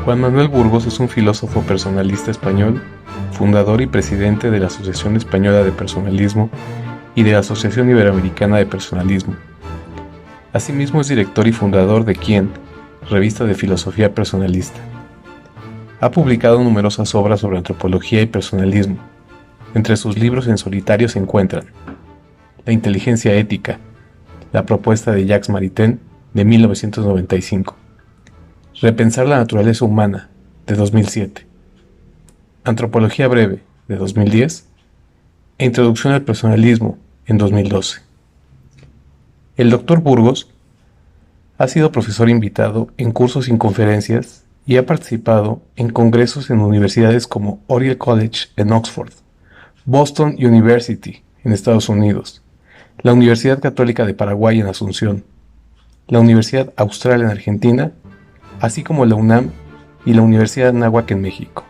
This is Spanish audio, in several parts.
Juan Manuel Burgos es un filósofo personalista español, fundador y presidente de la Asociación Española de Personalismo y de la Asociación Iberoamericana de Personalismo. Asimismo es director y fundador de Quién, revista de filosofía personalista. Ha publicado numerosas obras sobre antropología y personalismo. Entre sus libros en solitario se encuentran La inteligencia ética, la propuesta de Jacques Maritain, de 1995, Repensar la naturaleza humana, de 2007, Antropología breve, de 2010, e Introducción al personalismo, en 2012. El Dr. Burgos ha sido profesor invitado en cursos y conferencias y ha participado en congresos en universidades como Oriel College en Oxford, Boston University en Estados Unidos, la Universidad Católica de Paraguay en Asunción, la Universidad Austral en Argentina, así como la UNAM y la Universidad Anáhuac en México.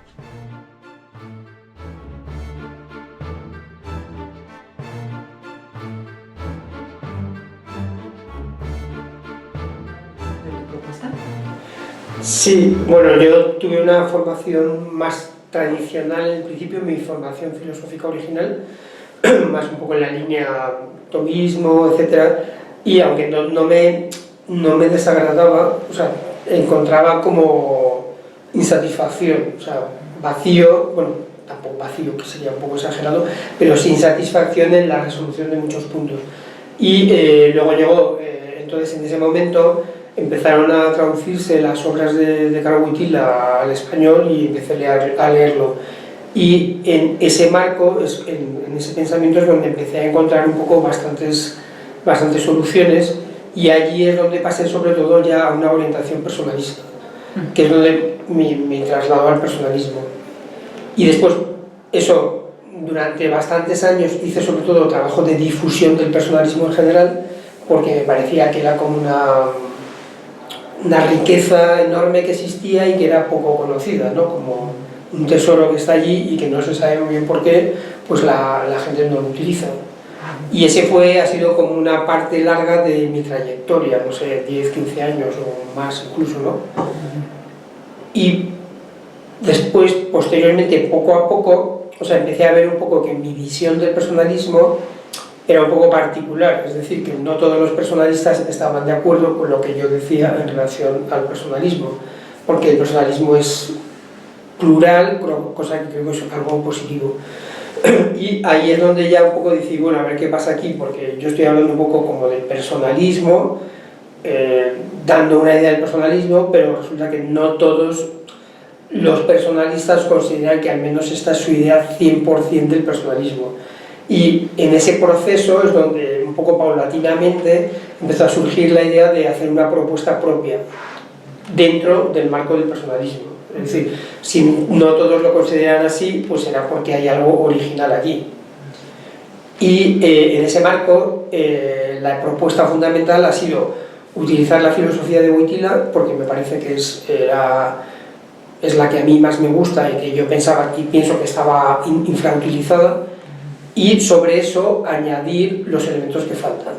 Sí, bueno, yo tuve una formación más tradicional, en principio mi formación filosófica original, más un poco en la línea tomismo, etcétera, y aunque no me desagradaba, o sea, encontraba como insatisfacción, o sea, vacío, bueno, tampoco vacío, que sería un poco exagerado, pero sin satisfacción en la resolución de muchos puntos. Y luego llegó, entonces en ese momento empezaron a traducirse las obras de Karol Wojtyła al español y empecé a leerlo. Y en ese marco, en ese pensamiento es donde empecé a encontrar un poco bastantes soluciones, y allí es donde pasé sobre todo ya a una orientación personalista, que es donde me trasladó al personalismo. Y después, eso, durante bastantes años hice sobre todo trabajo de difusión del personalismo en general, porque me parecía que era como una riqueza enorme que existía y que era poco conocida, ¿no? Como un tesoro que está allí y que no se sabe muy bien por qué, pues la gente no lo utiliza. Y ese ha sido como una parte larga de mi trayectoria, no sé, 10, 15 años o más incluso, ¿no? Y después, posteriormente, poco a poco, o sea, empecé a ver un poco que mi visión del personalismo era un poco particular, es decir, que no todos los personalistas estaban de acuerdo con lo que yo decía en relación al personalismo, porque el personalismo es plural, cosa que creo que es algo positivo. Y ahí es donde ya un poco decir, bueno, a ver qué pasa aquí, porque yo estoy hablando un poco como del personalismo, dando una idea del personalismo, pero resulta que no todos los personalistas consideran que al menos esta es su idea 100% del personalismo. Y en ese proceso es donde un poco paulatinamente empezó a surgir la idea de hacer una propuesta propia dentro del marco del personalismo. Es decir, si no todos lo consideran así, pues será porque hay algo original aquí. Y en ese marco la propuesta fundamental ha sido utilizar la filosofía de Wojtyła, porque me parece que es la que a mí más me gusta y que yo pensaba y pienso que estaba infrautilizada, y sobre eso añadir los elementos que faltan.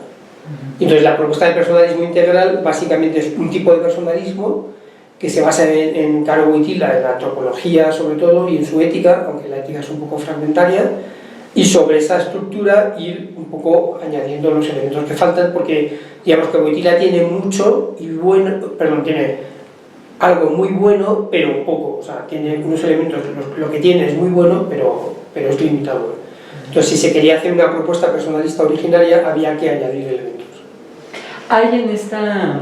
Entonces la propuesta del personalismo integral básicamente es un tipo de personalismo que se basa en Karol Wojtyła, en la antropología sobre todo y en su ética, aunque la ética es un poco fragmentaria, y sobre esa estructura ir un poco añadiendo los elementos que faltan, porque digamos que Wojtyła tiene mucho y bueno, perdón, tiene algo muy bueno pero poco, o sea, tiene unos elementos, lo que tiene es muy bueno pero es limitado. Entonces, si se quería hacer una propuesta personalista originaria, había que añadir elementos. Hay en esta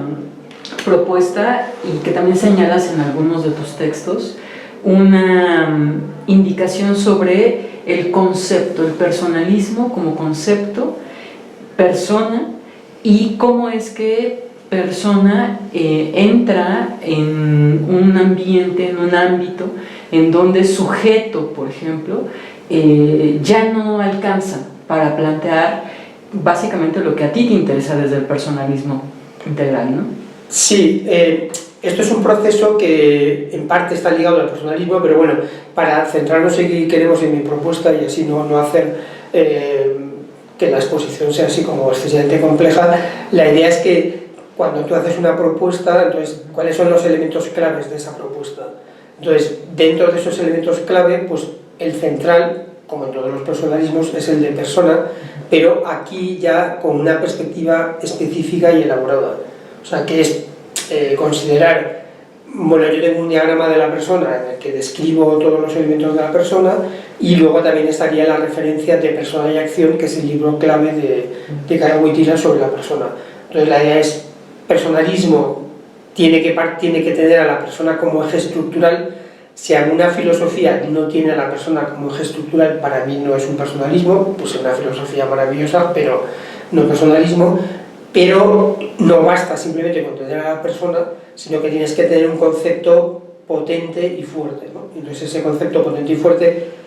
propuesta, y que también señalas en algunos de tus textos, una indicación sobre el concepto, el personalismo como concepto, persona, y cómo es que persona entra en un ambiente, en un ámbito, en donde sujeto, por ejemplo, ya no alcanza para plantear básicamente lo que a ti te interesa desde el personalismo integral, ¿no? Sí, esto es un proceso que en parte está ligado al personalismo, pero bueno, para centrarnos en qué queremos en mi propuesta y así no hacer que la exposición sea así como excesivamente compleja, la idea es que cuando tú haces una propuesta, entonces, ¿cuáles son los elementos claves de esa propuesta? Entonces, dentro de esos elementos clave, pues el central, como en todos los personalismos, es el de persona, pero aquí ya con una perspectiva específica y elaborada. O sea, que es considerar, bueno, yo tengo un diagrama de la persona en el que describo todos los elementos de la persona, y luego también estaría la referencia de Persona y Acción, que es el libro clave de Carol Wojtyla sobre la persona. Entonces la idea es, personalismo tiene que tener a la persona como eje estructural. Si alguna filosofía no tiene a la persona como eje estructural, para mí no es un personalismo, pues es una filosofía maravillosa, pero no personalismo. Pero no basta simplemente con tener a la persona, sino que tienes que tener un concepto potente y fuerte, ¿no? Entonces ese concepto potente y fuerte,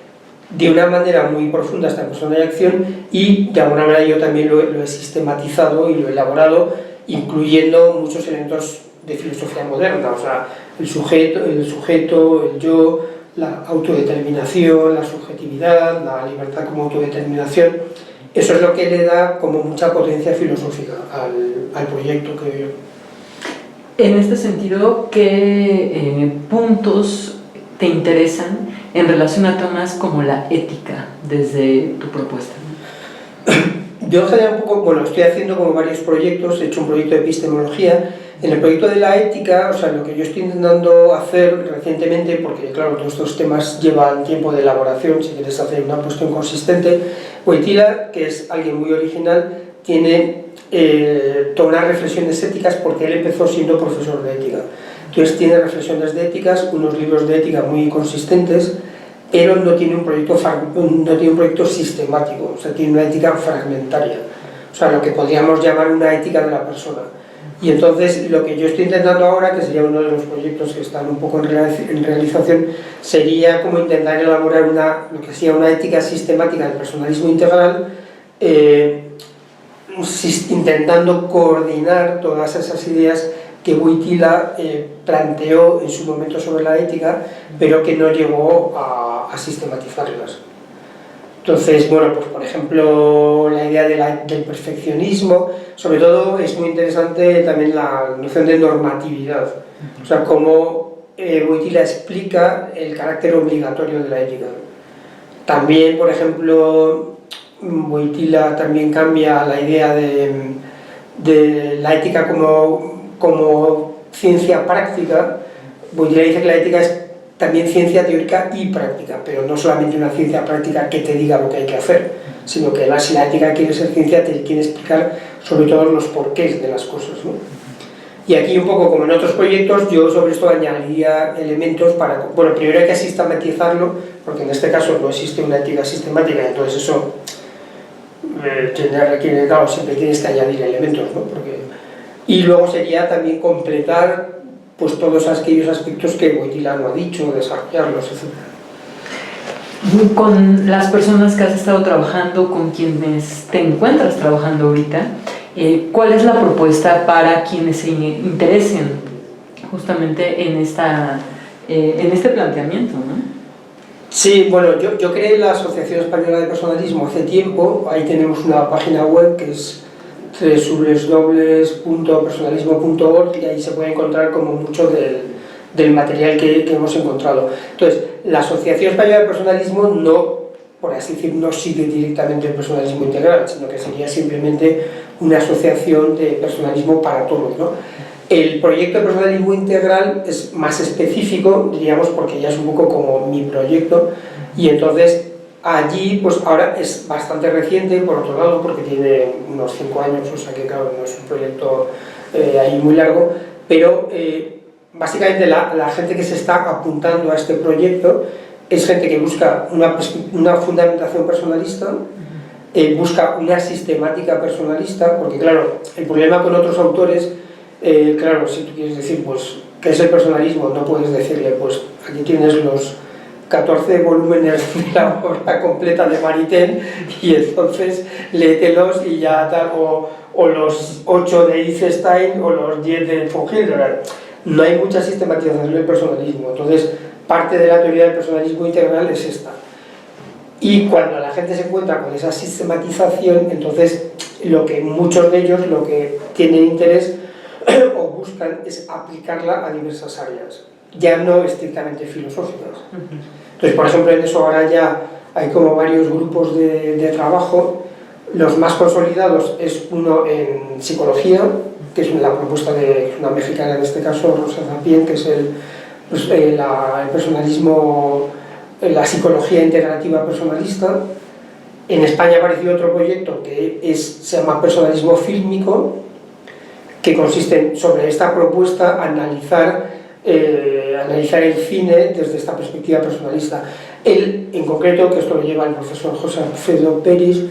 de una manera muy profunda, está en Persona y Acción, y de alguna manera yo también lo he sistematizado y lo he elaborado, incluyendo muchos elementos de filosofía moderna, o sea, el sujeto, el yo, la autodeterminación, la subjetividad, la libertad como autodeterminación. Eso es lo que le da como mucha potencia filosófica al proyecto, creo yo. En este sentido, ¿qué puntos te interesan en relación a temas como la ética desde tu propuesta? Yo en general un poco, bueno, estoy haciendo como varios proyectos, he hecho un proyecto de epistemología. En el proyecto de la ética, o sea, lo que yo estoy intentando hacer recientemente, porque claro, todos estos temas llevan tiempo de elaboración, si quieres hacer una cuestión consistente, Wojtyla, que es alguien muy original, tiene todas unas reflexiones éticas, porque él empezó siendo profesor de ética. Entonces tiene reflexiones de éticas, unos libros de ética muy consistentes, pero no tiene un proyecto sistemático, o sea, tiene una ética fragmentaria, o sea, lo que podríamos llamar una ética de la persona. Y entonces lo que yo estoy intentando ahora, que sería uno de los proyectos que están un poco en realización, sería como intentar elaborar lo que sería una ética sistemática del personalismo integral, intentando coordinar todas esas ideas que Wojtyla planteó en su momento sobre la ética, pero que no llegó a sistematizarlas. Entonces, bueno, pues por ejemplo, la idea del perfeccionismo, sobre todo es muy interesante también la noción de normatividad, o sea, cómo Wojtyla explica el carácter obligatorio de la ética. También, por ejemplo, Wojtyla también cambia la idea de la ética como ciencia práctica. Wojtyla dice que la ética es también ciencia teórica y práctica, pero no solamente una ciencia práctica que te diga lo que hay que hacer, sino que si la ética quiere ser ciencia, te quiere explicar sobre todo los porqués de las cosas, ¿no? Y aquí un poco como en otros proyectos, yo sobre esto añadiría elementos para... Bueno, primero hay que sistematizarlo, porque en este caso no existe una ética sistemática, entonces eso requiere, claro, siempre tienes que añadir elementos, ¿no? Y luego sería también completar pues todos aquellos aspectos que Wojtyla no ha dicho, desarrollarlos, etc. Con las personas que has estado trabajando, con quienes te encuentras trabajando ahorita, ¿cuál es la propuesta para quienes se interesen justamente en este planteamiento, ¿no? Sí, bueno, yo creé la Asociación Española de Personalismo hace tiempo. Ahí tenemos una página web que es www.personalismo.org, y ahí se puede encontrar como mucho del material que hemos encontrado. Entonces, la Asociación Española de Personalismo no, por así decir, no sigue directamente el personalismo integral, sino que sería simplemente una asociación de personalismo para todos, ¿no? El proyecto de personalismo integral es más específico, diríamos, porque ya es un poco como mi proyecto, y entonces allí, pues ahora es bastante reciente, por otro lado, porque tiene unos 5 años, o sea que claro, no es un proyecto ahí muy largo, pero básicamente la gente que se está apuntando a este proyecto es gente que busca una fundamentación personalista, busca una sistemática personalista, porque claro, el problema con otros autores, claro, si tú quieres decir, pues, ¿qué es el personalismo? No puedes decirle, pues, aquí tienes los 14 volúmenes de la obra completa de Maritain y entonces léetelos y ya tal, o los 8 de Eisenstein o los 10 de von Hildebrand. No hay mucha sistematización del personalismo, entonces parte de la teoría del personalismo integral es esta. Y cuando la gente se encuentra con esa sistematización, entonces muchos de ellos lo que tienen interés o buscan es aplicarla a diversas áreas. ya no estrictamente filosóficas. Entonces, por ejemplo, en eso ahora ya hay como varios grupos de trabajo. Los más consolidados es uno en psicología, que es la propuesta de una mexicana en este caso, Rosa Zapien, que es el personalismo, la psicología integrativa personalista. En España ha aparecido otro proyecto que se llama personalismo fílmico, que consiste sobre esta propuesta analizar el cine desde esta perspectiva personalista. Él, en concreto, que esto lo lleva el profesor José Alfredo Peris,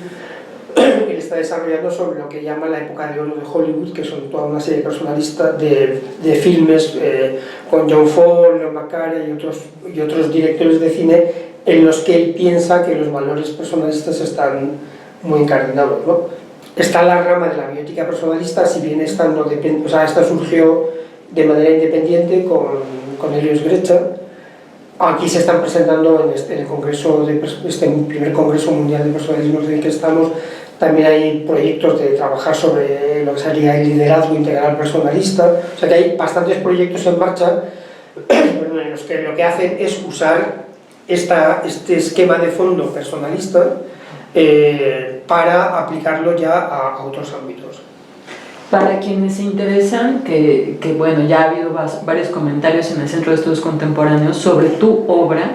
él está desarrollando sobre lo que llama la época de oro de Hollywood, que son toda una serie personalistas de filmes con John Ford, Leo McCarey y otros directores de cine en los que él piensa que los valores personalistas están muy incardinados, ¿no? Está la rama de la bioética personalista, si bien esta surgió de manera independiente con Helios Grecha. Aquí se están presentando en el congreso este primer congreso mundial de personalismo en el que estamos. También hay proyectos de trabajar sobre lo que sería el liderazgo integral personalista. O sea que hay bastantes proyectos en marcha en los que lo que hacen es usar este esquema de fondo personalista para aplicarlo ya a otros ámbitos. Para quienes se interesan, que bueno, ya ha habido varios comentarios en el Centro de Estudios Contemporáneos sobre tu obra,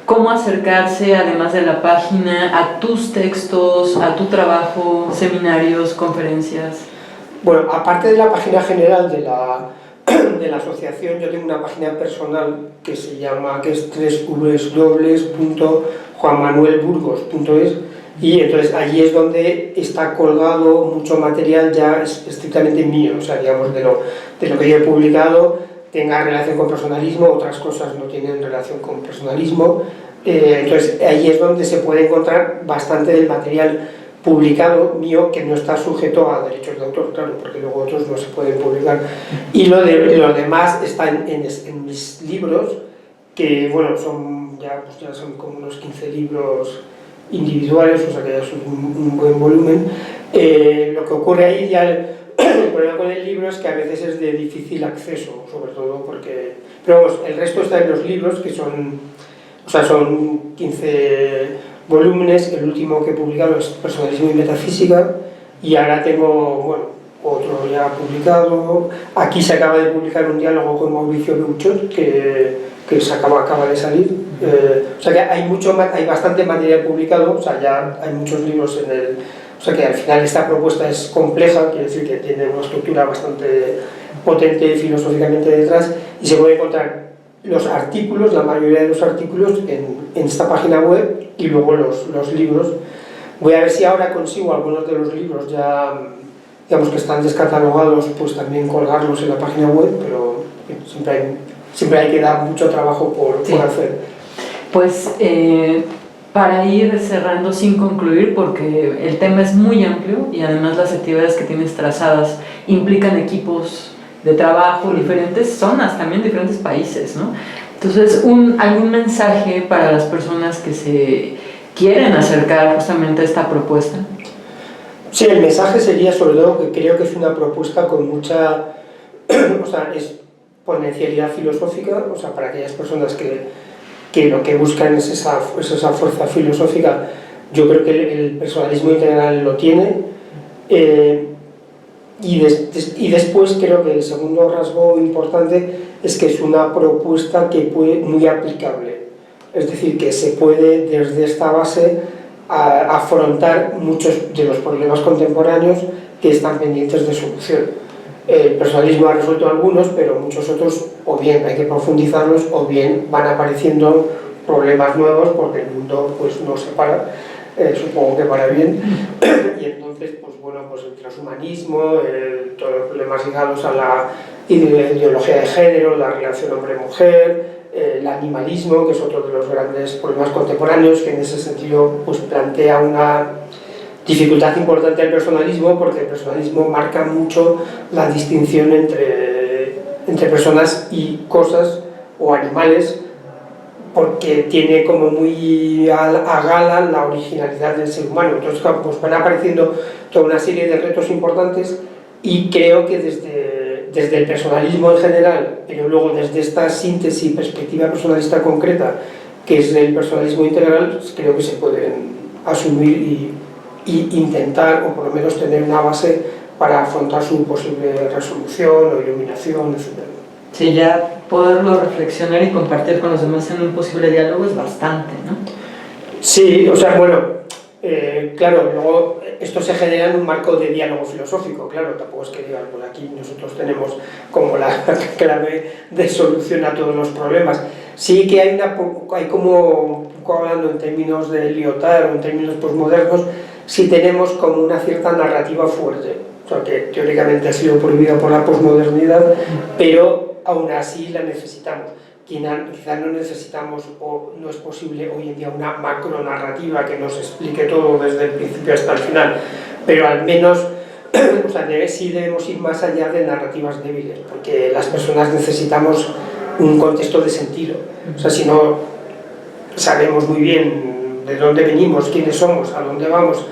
¿cómo acercarse, además de la página, a tus textos, a tu trabajo, seminarios, conferencias? Bueno, aparte de la página general de la asociación, yo tengo una página personal que es www.juanmanuelburgos.es, y entonces allí es donde está colgado mucho material ya estrictamente mío, o sea, digamos, de lo que yo he publicado tenga relación con personalismo, otras cosas no tienen relación con personalismo. Entonces allí es donde se puede encontrar bastante del material publicado mío que no está sujeto a derechos de autor, claro, porque luego otros no se pueden publicar. Y lo demás está en mis libros, que bueno, ya son como unos 15 libros individuales, o sea que ya es un buen volumen. Lo que ocurre ahí ya, el problema con el libro es que a veces es de difícil acceso, sobre todo porque... Pero vamos, el resto está en los libros, que son 15 volúmenes. El último que he publicado es Personalismo y Metafísica, y ahora tengo, bueno, otro ya publicado. Aquí se acaba de publicar un diálogo con Mauricio Beuchot, que acaba de salir. O sea que hay bastante material publicado, o sea, ya hay muchos libros en el... O sea que al final esta propuesta es compleja, quiere decir que tiene una estructura bastante potente filosóficamente detrás, y se puede encontrar los artículos, la mayoría de los artículos en esta página web, y luego los libros. Voy a ver si ahora consigo algunos de los libros ya, digamos, que están descatalogados, pues también colgarlos en la página web, pero siempre hay que dar mucho trabajo por hacer. Pues para ir cerrando sin concluir, porque el tema es muy amplio y además las actividades que tienes trazadas implican equipos de trabajo, diferentes zonas, también diferentes países, ¿no? Entonces, ¿algún mensaje para las personas que se quieren acercar justamente a esta propuesta? Sí, el mensaje sería sobre todo que creo que es una propuesta con mucha, o sea, es potencialidad filosófica, o sea, para aquellas personas que lo que buscan es esa fuerza filosófica. Yo creo que el personalismo integral lo tiene. Y después creo que el segundo rasgo importante es que es una propuesta muy aplicable, es decir, que se puede desde esta base afrontar muchos de los problemas contemporáneos que están pendientes de solución. El personalismo ha resuelto algunos, pero muchos otros o bien hay que profundizarlos o bien van apareciendo problemas nuevos porque el mundo pues no se para, supongo que para bien, y entonces pues bueno, pues el transhumanismo, todos los problemas ligados a la ideología de género, la relación hombre-mujer, el animalismo, que es otro de los grandes problemas contemporáneos, que en ese sentido pues plantea una dificultad importante del personalismo, porque el personalismo marca mucho la distinción entre personas y cosas o animales, porque tiene como muy a gala la originalidad del ser humano. Entonces pues van apareciendo toda una serie de retos importantes, y creo que desde el personalismo en general, pero luego desde esta síntesis y perspectiva personalista concreta, que es el personalismo integral, pues creo que se pueden asumir y intentar, o por lo menos tener una base para afrontar su posible resolución o iluminación, etc. Sí, ya poderlo reflexionar y compartir con los demás en un posible diálogo es bastante, ¿no? Sí, o sea, bueno, claro, luego esto se genera en un marco de diálogo filosófico, claro, tampoco es que digan, pues aquí nosotros tenemos como la clave de solución a todos los problemas. Sí que hay como, hablando en términos de Lyotard o en términos posmodernos, sí tenemos como una cierta narrativa fuerte, o sea, que teóricamente ha sido prohibida por la posmodernidad, pero aún así la necesitamos. Quizás no necesitamos o no es posible hoy en día una macronarrativa que nos explique todo desde el principio hasta el final, pero al menos o sea, sí debemos ir más allá de narrativas débiles, porque las personas necesitamos un contexto de sentido. O sea, si no sabemos muy bien de dónde venimos, quiénes somos, a dónde vamos,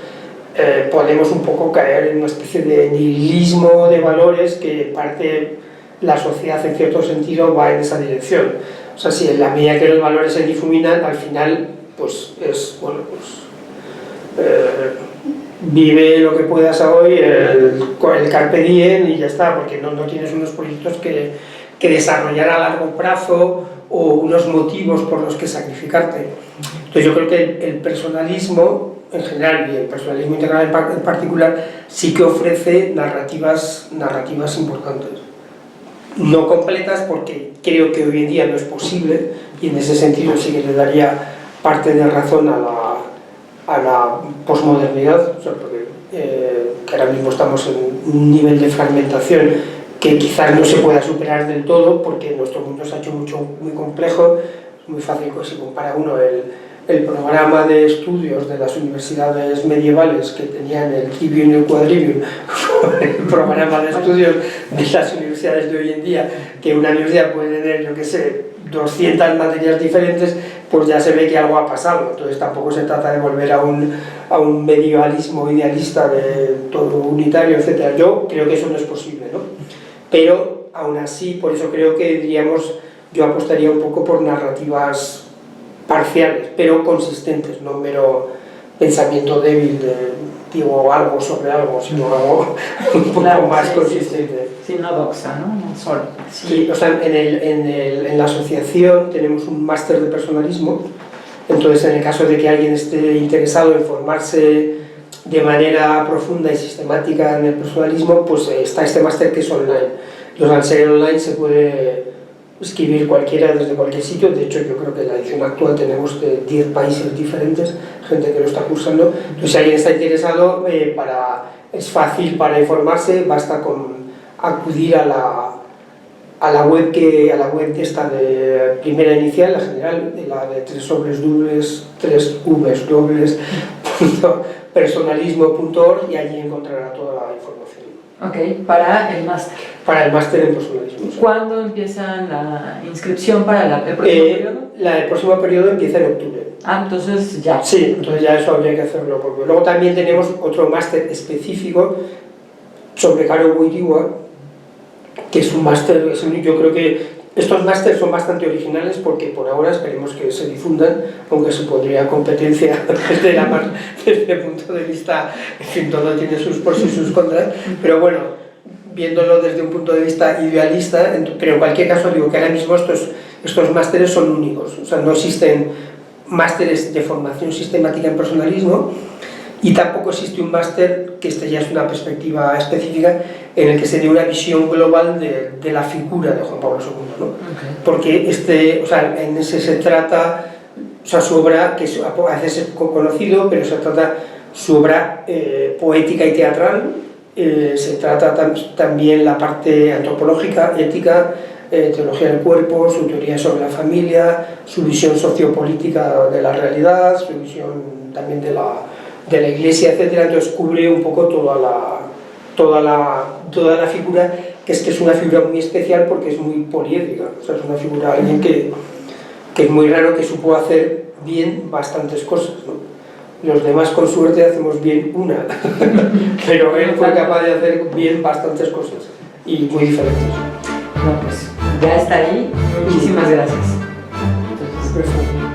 podemos un poco caer en una especie de nihilismo de valores que parte la sociedad en cierto sentido va en esa dirección. O sea, si en la medida que los valores se difuminan, al final pues es, bueno, pues vive lo que puedas hoy, el carpe diem y ya está, porque no tienes unos proyectos que desarrollar a largo plazo o unos motivos por los que sacrificarte. Entonces yo creo que el personalismo en general y el personalismo integral en particular sí que ofrece narrativas importantes. No completas, porque creo que hoy en día no es posible, y en ese sentido sí que le daría parte de razón a la posmodernidad, o sea, porque que ahora mismo estamos en un nivel de fragmentación que quizás no se pueda superar del todo, porque nuestro mundo se ha hecho muy complejo. Es muy fácil que se compara uno el programa de estudios de las universidades medievales que tenían el trivium y el quadrivium, el programa de estudios de las universidades de hoy en día, que una universidad puede tener, yo qué sé, 200 materias diferentes, pues ya se ve que algo ha pasado. Entonces tampoco se trata de volver a un medievalismo idealista de todo unitario, etc. Yo creo que eso no es posible, ¿no? Pero aún así, por eso creo que diríamos, yo apostaría un poco por narrativas parciales, pero consistentes, no mero pensamiento débil de digo algo sobre algo, sino algo un poco más consistente. Sí, no doxa, ¿no? No solo. Sí, o sea, en la asociación tenemos un máster de personalismo, entonces en el caso de que alguien esté interesado en formarse de manera profunda y sistemática en el personalismo, pues está este máster que es online. Entonces al ser online se puede escribir cualquiera desde cualquier sitio. De hecho yo creo que en la edición actual tenemos de 10 países diferentes, gente que lo está cursando. Entonces si alguien está interesado, es fácil para informarse, basta con acudir a la web de esta de primera inicial, la general, la de www.personalismo.org, y allí encontrará toda la información. Ok, para el máster. Para el máster en personalismo. ¿Cuándo empieza la inscripción para el próximo periodo? El próximo periodo empieza en octubre. Ah, entonces ya. Sí, entonces ya eso habría que hacerlo. Porque luego también tenemos otro máster específico sobre Karo Wojtyła, que es un máster, yo creo que estos másteres son bastante originales porque por ahora esperemos que se difundan, aunque se pondría competencia desde el punto de vista, en fin, todo tiene sus pros y sus contras, pero bueno, viéndolo desde un punto de vista idealista, pero en cualquier caso digo que ahora mismo estos másteres son únicos, o sea, no existen másteres de formación sistemática en personalismo, y tampoco existe un máster, que ya es una perspectiva específica, en el que se dé una visión global de la figura de Juan Pablo II, ¿no? Okay. Porque en ese se trata, o sea, su obra, que a veces es conocido, pero se trata su obra poética y teatral, se trata también la parte antropológica, ética, teología del cuerpo, su teoría sobre la familia, su visión sociopolítica de la realidad, su visión también de la Iglesia, etc. Entonces cubre un poco toda la figura, que es una figura muy especial porque es muy poliédrica. O sea, es una figura, alguien que es muy raro, que supo hacer bien bastantes cosas, ¿no? Los demás con suerte hacemos bien una, pero él fue capaz de hacer bien bastantes cosas. y muy diferentes. No, pues ya está ahí. Muchísimas gracias. Entonces, Perfecto.